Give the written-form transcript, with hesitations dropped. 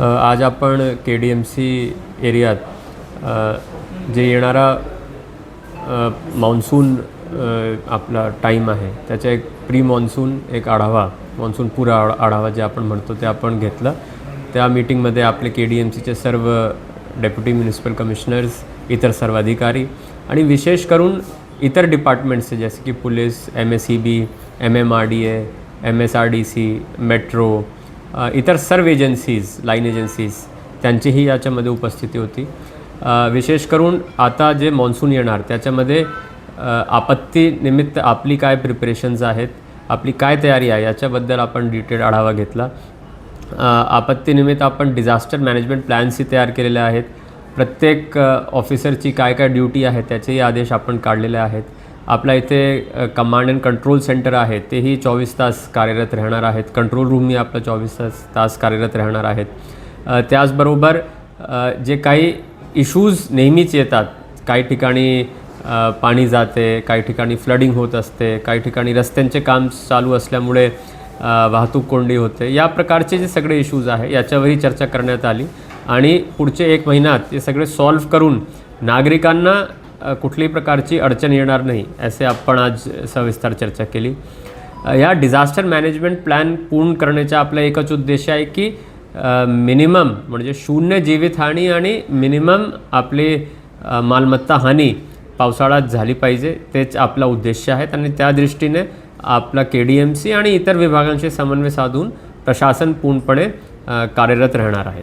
आज आपण KDMC एरियात जे येणारा मान्सून आपला टाईम आहे त्याचा एक प्री मान्सून एक आढावा, मान्सून पूर्व आढावा जे आपण म्हणतो ते आपण घेतलं. त्या मीटिंगमध्ये आपले KDMCचे सर्व डेप्युटी म्युनिसिपल कमिशनर्स, इतर सर्व अधिकारी आणि विशेष करून इतर डिपार्टमेंट्सचे जसे की police, MSEB, MMRDA, MSRDC, metro, इतर सर्व एजन्सीज, लाईन एजन्सीज त्यांचीही याच्यामध्ये उपस्थिती होती. विशेष करून आता जे मान्सून येणार त्याच्यामध्ये आपत्तीनिमित्त आपली काय प्रिपरेशन्स आहेत, आपली काय तयारी आहे याच्याबद्दल आपण डिटेल आढावा घेतला. आपत्तीनिमित्त आपण डिझास्टर मॅनेजमेंट प्लॅन्सही तयार केलेले आहेत. प्रत्येक ऑफिसरची काय काय ड्युटी आहे त्याचेही आदेश आपण काढलेले आहेत. आपल्या इथे कमांड अँड कंट्रोल सेंटर आहे तेही 24 तास कार्यरत राहणार आहेत. कंट्रोल रूमही आपलं 24 तास कार्यरत राहणार आहेत. त्याचबरोबर जे काही इश्यूज नेहमीच येतात, काही ठिकाणी पाणी जाते, काही ठिकाणी फ्लडिंग होत असते, काही ठिकाणी रस्त्यांचे काम चालू असल्यामुळे वाहतूक कोंडी होते, या प्रकारचे जे सगळे इश्यूज आहे याच्यावरही चर्चा करण्यात आली आणि पुढचे 1 महिन्यात ते सगळे सॉल्व्ह करून नागरिकांना कुठल्याही प्रकारची अडचण येणार नाही असे आपण आज सविस्तर चर्चा केली. या डिझास्टर मॅनेजमेंट प्लॅन पूर्ण करण्याचा आपला एकच उद्देश आहे की मिनिमम म्हणजे 0 जीवितहानी आणि मिनिमम आपली मालमत्ता हानी पावसाळ्यात झाली पाहिजे, तेच आपला उद्देश आहेत. आणि त्या दृष्टीने आपला KDMC आणि इतर विभागांशी समन्वय साधून प्रशासन पूर्णपणे कार्यरत राहणार आहे.